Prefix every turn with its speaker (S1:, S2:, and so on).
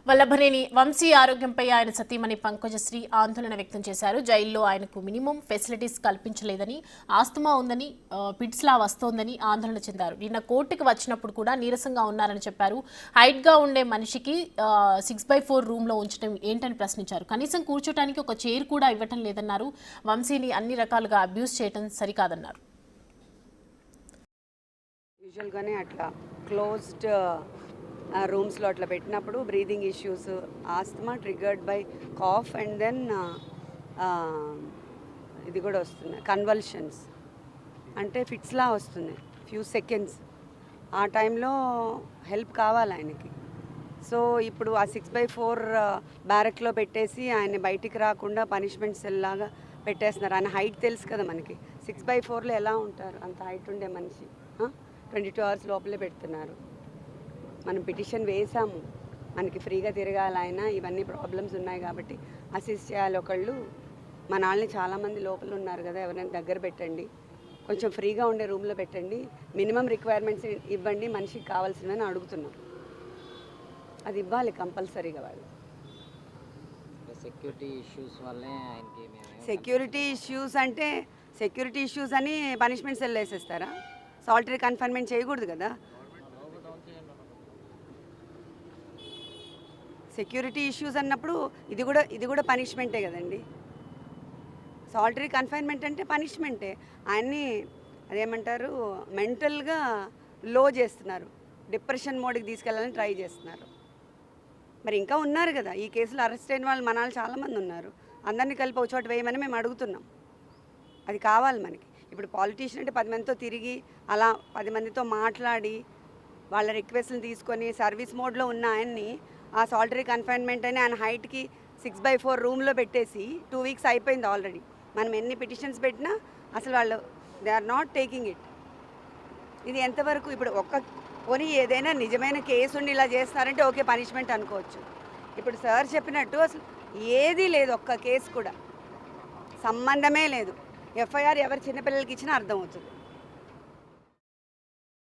S1: వల్లభనేని వంశీ ఆరోగ్యంపై ఆయన సతీమణి పంకజశ్రీ ఆందోళన వ్యక్తం చేశారు. జైల్లో ఆయనకు మినిమం ఫెసిలిటీస్ కల్పించలేదని, ఆస్తమా ఉందని, పిట్స్లా వస్తోందని ఆందోళన చెందారు. నిన్న కోర్టుకు వచ్చినప్పుడు కూడా నీరసంగా ఉన్నారని చెప్పారు. హైట్గా ఉండే మనిషికి 6/4 రూమ్లో ఉంచడం ఏంటని ప్రశ్నించారు. కనీసం కూర్చోటానికి ఒక చైర్ కూడా ఇవ్వటం లేదన్నారు. వంశీని అన్ని రకాలుగా అబ్యూస్ చేయడం సరికాదన్నారు.
S2: యూజువల్గానే అట్లా క్లోజ్డ్ రూమ్స్లో అట్లా పెట్టినప్పుడు breathing issues, asthma triggered by cough and then ఇది కూడా వస్తుంది, కన్వల్షన్స్ అంటే ఫిట్స్లా వస్తుంది ఫ్యూ సెకండ్స్. ఆ టైంలో హెల్ప్ కావాలి ఆయనకి. సో ఇప్పుడు ఆ 6/4 బ్యారక్లో పెట్టేసి ఆయన బయటికి రాకుండా పనిష్మెంట్ సెల్ లాగా పెట్టేస్తున్నారు. ఆయన హైట్ తెలుసు కదా మనకి, 6/4లో ఎలా ఉంటారు అంత హైట్ ఉండే మనిషి? 22 hours లోపలే పెడుతున్నారు. మనం పిటిషన్ వేసాము, మనకి ఫ్రీగా తిరగాలి ఆయన, ఇవన్నీ ప్రాబ్లమ్స్ ఉన్నాయి కాబట్టి అసిస్ట్ చేయాలి ఒకళ్ళు. మన వాళ్ళని చాలామంది లోపల ఉన్నారు కదా, ఎవరైనా దగ్గర పెట్టండి, కొంచెం ఫ్రీగా ఉండే రూమ్లో పెట్టండి, మినిమం రిక్వైర్మెంట్స్ ఇవ్వండి, మనిషికి కావాల్సినవని అడుగుతున్నాం. అది ఇవ్వాలి కంపల్సరీగా వాళ్ళు. సెక్యూరిటీ ఇష్యూస్ అంటే సెక్యూరిటీ ఇష్యూస్ అని పనిష్మెంట్ సెల్ వేసేస్తారా? సాలిటరీ కన్ఫైన్మెంట్ చేయకూడదు కదా. సెక్యూరిటీ ఇష్యూస్ అన్నప్పుడు ఇది కూడా పనిష్మెంటే కదండి. సాలిటరీ కన్ఫైన్మెంట్ అంటే పనిష్మెంటే. ఆయన్ని అదేమంటారు, మెంటల్గా లో చేస్తున్నారు, డిప్రెషన్ మోడ్కి తీసుకెళ్ళాలని ట్రై చేస్తున్నారు. మరి ఇంకా ఉన్నారు కదా ఈ కేసులో అరెస్ట్ అయిన వాళ్ళు, మన వాళ్ళు చాలామంది ఉన్నారు. అందరినీ కలిపి ఒక చోట వేయమని మేము అడుగుతున్నాం. అది కావాలి మనకి. ఇప్పుడు పాలిటీషియన్ అంటే 10 మందితో తిరిగి అలా 10 మందితో మాట్లాడి వాళ్ళ రిక్వెస్ట్ని తీసుకొని సర్వీస్ మోడ్లో ఉన్న ఆయన్ని ఆ సాలిటరీ కన్ఫైన్మెంట్ అని ఆయన హైట్కి 6/4 రూమ్లో పెట్టేసి 2 weeks అయిపోయింది ఆల్రెడీ. మనం ఎన్ని పిటిషన్స్ పెట్టినా అసలు వాళ్ళు they are not taking it. ఇది ఎంతవరకు? ఇప్పుడు పోనీ ఏదైనా నిజమైన కేసు ఉండి ఇలా చేస్తారంటే ఓకే, పనిష్మెంట్ అనుకోవచ్చు. ఇప్పుడు సార్ చెప్పినట్టు అసలు ఏదీ లేదు, ఒక్క కేసు కూడా సంబంధమే లేదు. ఎఫ్ఐఆర్ ఎవరు చిన్నపిల్లలకి ఇచ్చినా అర్థమవుతుంది.